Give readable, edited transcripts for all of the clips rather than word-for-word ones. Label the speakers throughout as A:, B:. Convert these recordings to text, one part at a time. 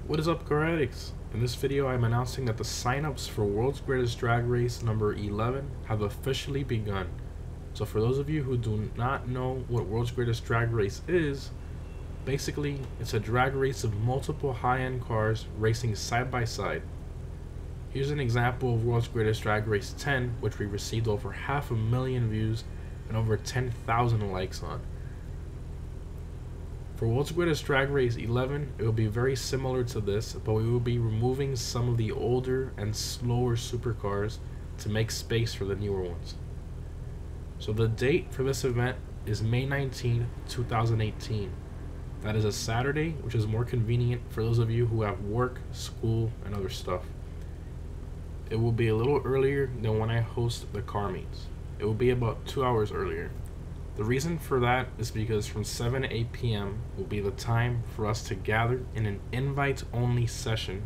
A: What is up, Garetics? In this video I'm announcing that the signups for World's Greatest Drag Race number 11 have officially begun. So for those of you who do not know what World's Greatest Drag Race is, basically it's a drag race of multiple high-end cars racing side by side. Here's an example of World's Greatest Drag Race 10, which we received over 500,000 views and over 10,000 likes on. For World's Greatest Drag Race 11, it will be very similar to this, but we will be removing some of the older and slower supercars to make space for the newer ones. So the date for this event is May 19, 2018. That is a Saturday, which is more convenient for those of you who have work, school, and other stuff. It will be a little earlier than when I host the car meets. It will be about 2 hours earlier. The reason for that is because from 7 to 8 p.m. will be the time for us to gather in an invite-only session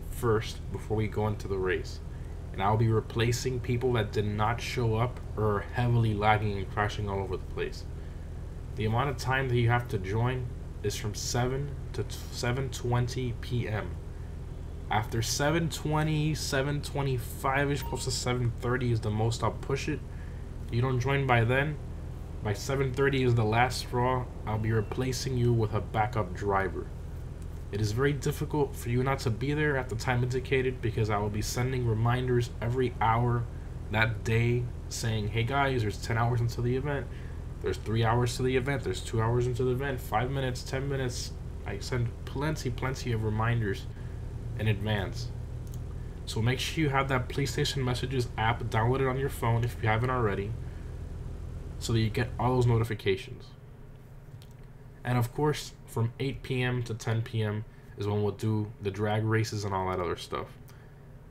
A: first before we go into the race. And I'll be replacing people that did not show up or are heavily lagging and crashing all over the place. The amount of time that you have to join is from 7 to 7:20 p.m. After 7:20, 7:25ish, close to 7:30 is the most I'll push it. If you don't join by then, by 7:30 is the last straw. I'll be replacing you with a backup driver. It is very difficult for you not to be there at the time indicated because I will be sending reminders every hour that day saying, hey guys, there's 10 hours into the event, there's 3 hours to the event, there's 2 hours into the event, 5 minutes, 10 minutes. I send plenty of reminders in advance. So make sure you have that PlayStation Messages app downloaded on your phone if you haven't already, so that you get all those notifications. And of course, from 8 p.m. to 10 p.m. is when we'll do the drag races and all that other stuff.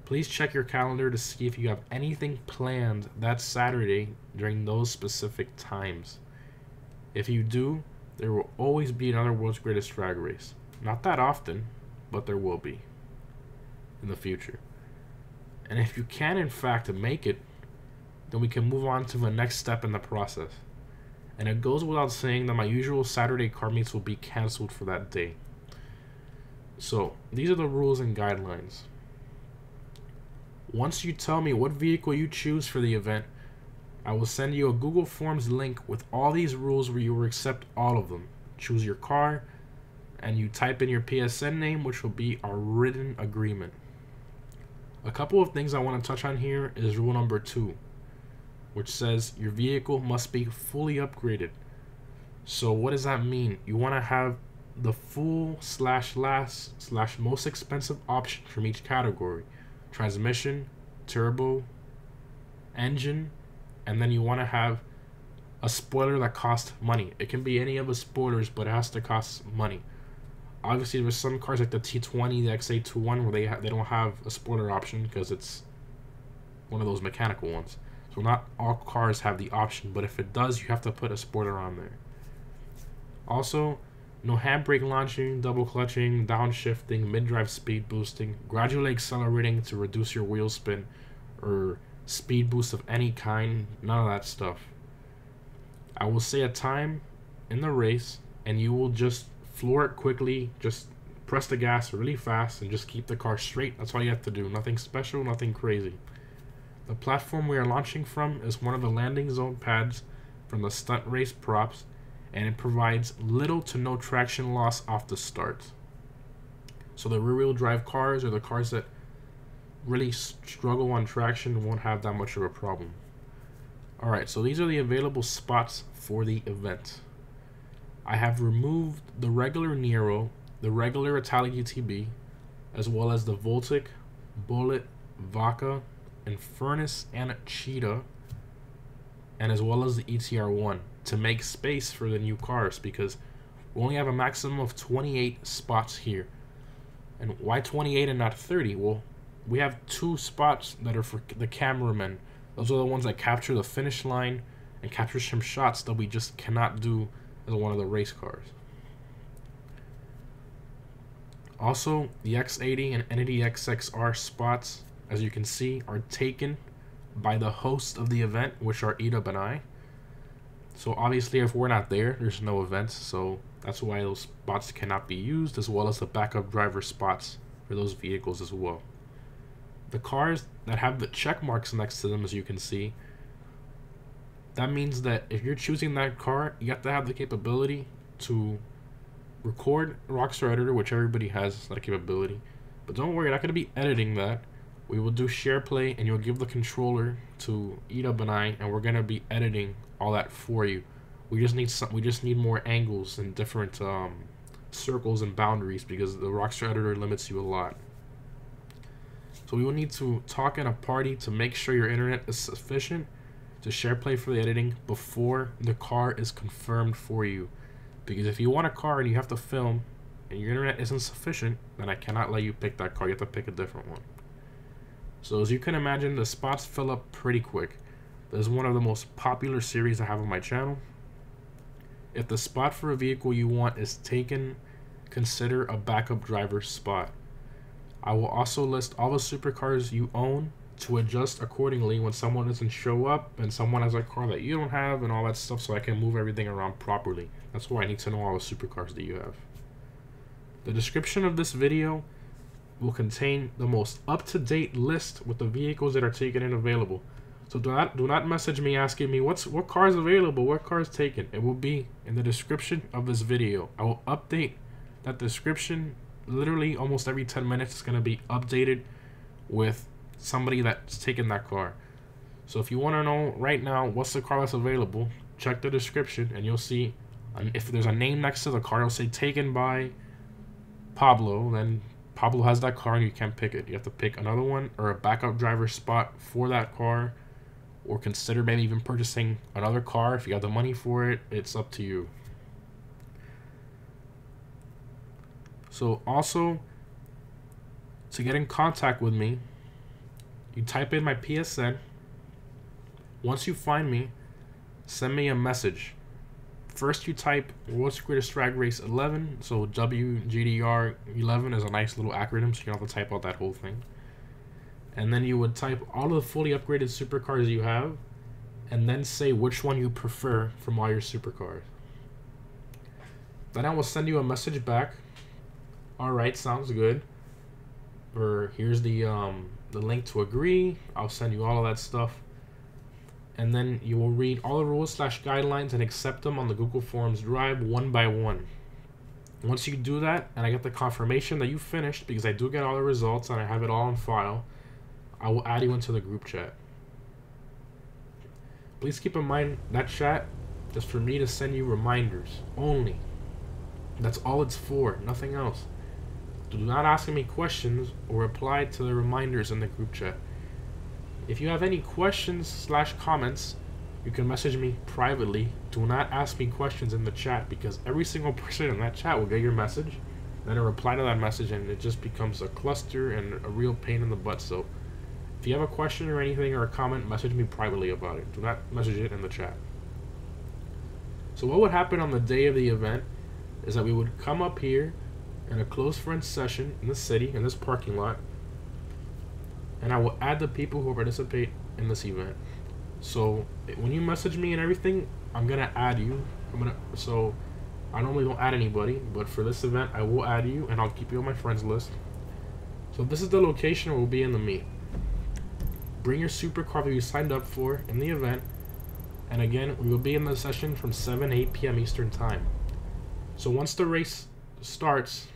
A: Please check your calendar to see if you have anything planned that Saturday during those specific times. If you do, there will always be another World's Greatest Drag Race. Not that often, but there will be in the future. And if you can in fact make it, then we can move on to the next step in the process. And it goes without saying that my usual Saturday car meets will be cancelled for that day. So these are the rules and guidelines. Once you tell me what vehicle you choose for the event, I will send you a Google Forms link with all these rules where you will accept all of them. Choose your car, and you type in your PSN name, which will be our written agreement. A couple of things I want to touch on here is rule number 2, which says your vehicle must be fully upgraded. So what does that mean? You want to have the full /last/most expensive option from each category: transmission, turbo, engine, and then you want to have a spoiler that costs money. It can be any of the spoilers, but it has to cost money. Obviously, there's some cars like the T20, the XA21, where they don't have a spoiler option because it's one of those mechanical ones. So not all cars have the option, but if it does, you have to put a spoiler on there. Also, no handbrake launching, double clutching, downshifting, mid-drive speed boosting, gradually accelerating to reduce your wheel spin, or speed boost of any kind, none of that stuff. I will say a time in the race, and you will just floor it quickly, just press the gas really fast, and just keep the car straight. That's all you have to do. Nothing special, nothing crazy. The platform we are launching from is one of the landing zone pads from the stunt race props, and it provides little to no traction loss off the start. So the rear-wheel drive cars, or the cars that really struggle on traction, won't have that much of a problem. Alright, so these are the available spots for the event. I have removed the regular Nero, the regular Italic UTB, as well as the Voltic, Bullet, Vaca, and Furnace and Cheetah, and as well as the ETR1, to make space for the new cars, because we only have a maximum of 28 spots here. And why 28 and not 30? Well, we have 2 spots that are for the cameramen. Those are the ones that capture the finish line and capture some shots that we just cannot do as one of the race cars. Also, the X80 and Entity XXR spots, as you can see, are taken by the host of the event, which are Edub and I. So obviously if we're not there, there's no event, so That's why those spots cannot be used, as well as the backup driver spots for those vehicles as well. The cars that have the check marks next to them, as you can see, that means that if you're choosing that car, you have to have the capability to record Rockstar Editor, which everybody has that capability. But don't worry, you're not going to be editing that. We will do share play, and you'll give the controller to Edub and I, and we're going to be editing all that for you. We just need more angles and different circles and boundaries, because the Rockstar Editor limits you a lot. So we will need to talk in a party to make sure your internet is sufficient to share play for the editing before the car is confirmed for you. Because if you want a car and you have to film and your internet isn't sufficient, then I cannot let you pick that car. You have to pick a different one. So as you can imagine, the spots fill up pretty quick. This is one of the most popular series I have on my channel. If the spot for a vehicle you want is taken, consider a backup driver spot. I will also list all the supercars you own to adjust accordingly when someone doesn't show up and someone has a car that you don't have and all that stuff, so I can move everything around properly. That's why I need to know all the supercars that you have. The description of this video will contain the most up-to-date list with the vehicles that are taken and available. So do not message me asking me what car is available, what car is taken. It will be in the description of this video. I will update that description literally almost every 10 minutes. It's going to be updated with somebody that's taken that car. So if you want to know right now what's the car that's available, check the description and you'll see if there's a name next to the car, it'll say taken by Pablo. Then Pablo has that car and you can't pick it. You have to pick another one or a backup driver spot for that car, or consider maybe even purchasing another car if you got the money for it. It's up to you. So also, to get in contact with me, you type in my PSN. Once you find me, send me a message. First you type World's Greatest Drag Race 11, so WGDR 11 is a nice little acronym, so you don't have to type out that whole thing. And then you would type all of the fully upgraded supercars you have, and then say which one you prefer from all your supercars. Then I will send you a message back. Alright, sounds good. Or here's the link to agree. I'll send you all of that stuff. And then you will read all the rules / guidelines and accept them on the Google Forms drive one by one. Once you do that, and I get the confirmation that you finished, because I do get all the results and I have it all on file, I will add you into the group chat. Please keep in mind that chat is for me to send you reminders only. That's all it's for, nothing else. Do not ask me questions or reply to the reminders in the group chat. If you have any questions / comments, you can message me privately. Do not ask me questions in the chat, because every single person in that chat will get your message, then a reply to that message, and it just becomes a cluster and a real pain in the butt. So if you have a question or anything or a comment, message me privately about it. Do not message it in the chat. So what would happen on the day of the event is that we would come up here in a close friends session in the city, in this parking lot, and I will add the people who participate in this event. So when you message me and everything, I'm gonna add you. So I normally don't add anybody, but for this event I will add you, and I'll keep you on my friends list. So this is the location where we'll be in the meet. Bring your supercar that you signed up for in the event, and again, we will be in the session from 7 to 8 p.m. Eastern time. So once the race starts,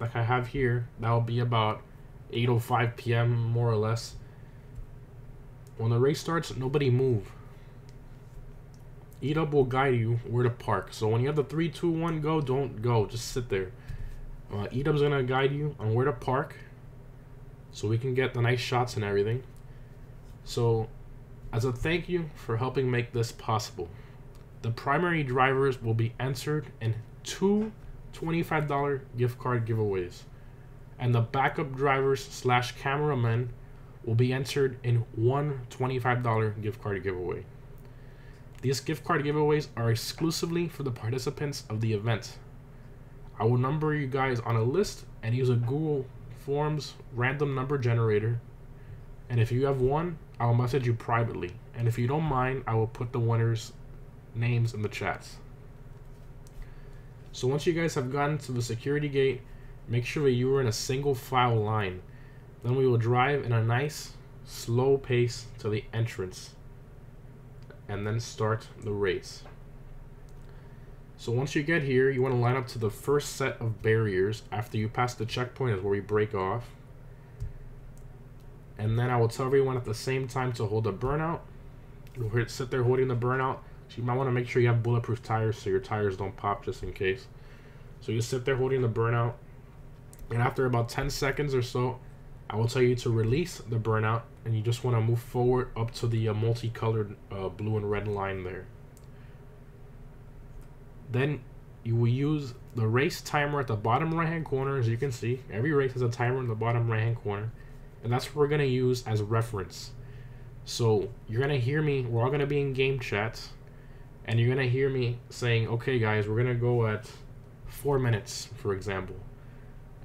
A: like I have here, that will be about 8:05 p.m. more or less. When the race starts, nobody move. Edub will guide you where to park. So when you have the 3, 2, 1 go, don't go. Just sit there. Edub's gonna guide you on where to park, so we can get the nice shots and everything. So as a thank you for helping make this possible, the primary drivers will be entered in 2 $25 gift card giveaways, and the backup drivers / cameramen will be entered in 1 $25 gift card giveaway. These gift card giveaways are exclusively for the participants of the event. I will number you guys on a list and use a Google Forms random number generator, and if you have won, I will message you privately, and if you don't mind, I will put the winners' names in the chats. So once you guys have gotten to the security gate, make sure that you are in a single file line. Then we will drive in a nice slow pace to the entrance and then start the race. So once you get here, you want to line up to the first set of barriers. After you pass the checkpoint is where we break off. And then I will tell everyone at the same time to hold a burnout. You'll sit there holding the burnout. So you might want to make sure you have bulletproof tires so your tires don't pop just in case. So you sit there holding the burnout. And after about 10 seconds or so, I will tell you to release the burnout. And you just want to move forward up to the multicolored blue and red line there. Then you will use the race timer at the bottom right hand corner. As you can see, every race has a timer in the bottom right hand corner. And that's what we're going to use as reference. So you're going to hear me, we're all going to be in game chats, and you're going to hear me saying, okay guys, we're going to go at 4 minutes, for example.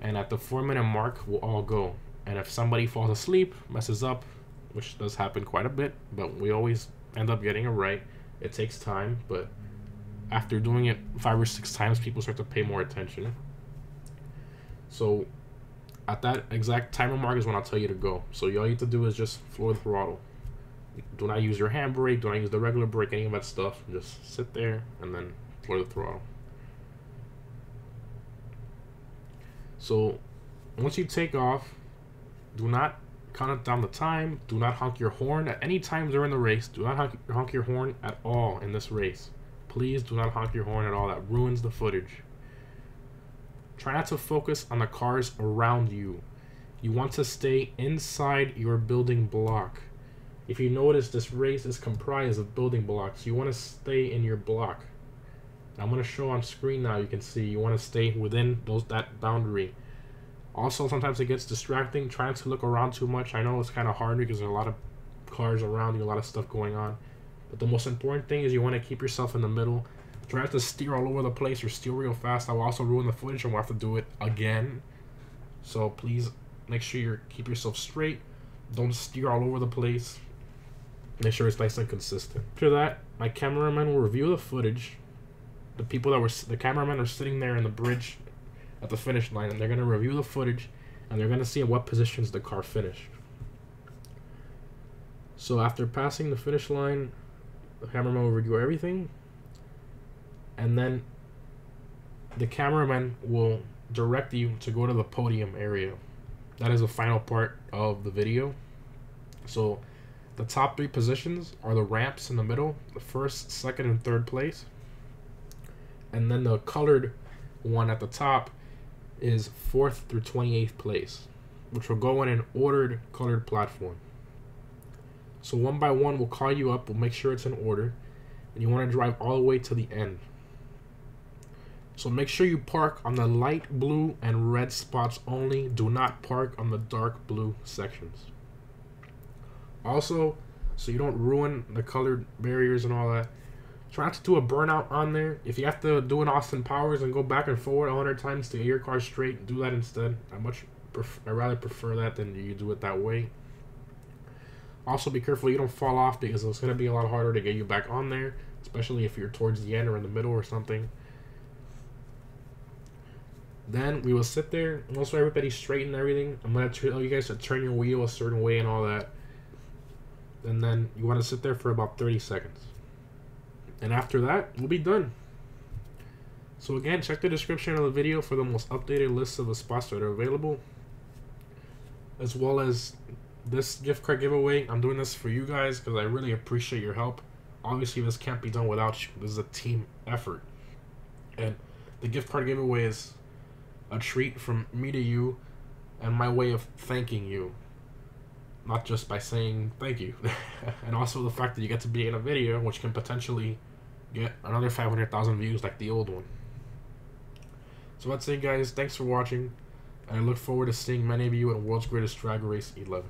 A: And at the 4-minute mark, we'll all go. And if somebody falls asleep, messes up, which does happen quite a bit, but we always end up getting it right. It takes time, but after doing it 5 or 6 times, people start to pay more attention. So at that exact timer mark is when I'll tell you to go. So all you need to do is just floor the throttle. Do not use your handbrake, do not use the regular brake, any of that stuff. Just sit there and then floor the throttle. So once you take off, do not count down the time. Do not honk your horn at any time during the race. Do not honk your horn at all in this race. Please do not honk your horn at all. That ruins the footage. Try not to focus on the cars around you. You want to stay inside your building block. If you notice, this race is comprised of building blocks. You want to stay in your block. I'm going to show on screen now. You can see you want to stay within that boundary. Also, sometimes it gets distracting. Try not to look around too much. I know it's kind of hard because there's a lot of cars around you, a lot of stuff going on. But the most important thing is you want to keep yourself in the middle. Try not to steer all over the place or steer real fast. I will also ruin the footage and we'll have to do it again. So please make sure you keep yourself straight. Don't steer all over the place. Make sure it's nice and consistent. After that, my cameraman will review the footage. The cameramen are sitting there in the bridge at the finish line, and they're going to review the footage, and they're going to see in what positions the car finished. So after passing the finish line, the cameraman will review everything, and then the cameraman will direct you to go to the podium area. That is the final part of the video. So the top 3 positions are the ramps in the middle, the first, second, and third place. And then the colored one at the top is 4th through 28th place, which will go in an ordered colored platform. So one by one, we'll call you up, we'll make sure it's in order, and you want to drive all the way to the end. So make sure you park on the light blue and red spots only. Do not park on the dark blue sections. Also, so you don't ruin the colored barriers and all that, try not to do a burnout on there. If you have to do an Austin Powers and go back and forward 100 times to get your car straight, do that instead. I rather prefer that than you do it that way. Also, be careful you don't fall off because it's going to be a lot harder to get you back on there, especially if you're towards the end or in the middle or something. Then we will sit there. Once everybody's straight and everything, I'm going to tell you guys to turn your wheel a certain way and all that. And then you want to sit there for about 30 seconds. And after that, we'll be done. So again, check the description of the video for the most updated list of the spots that are available, as well as this gift card giveaway. I'm doing this for you guys because I really appreciate your help. Obviously, this can't be done without you. This is a team effort. And the gift card giveaway is a treat from me to you and my way of thanking you. Not just by saying thank you. And also the fact that you get to be in a video which can potentially get another 500,000 views like the old one. So that's it, guys. Thanks for watching. And I look forward to seeing many of you at World's Greatest Drag Race 11.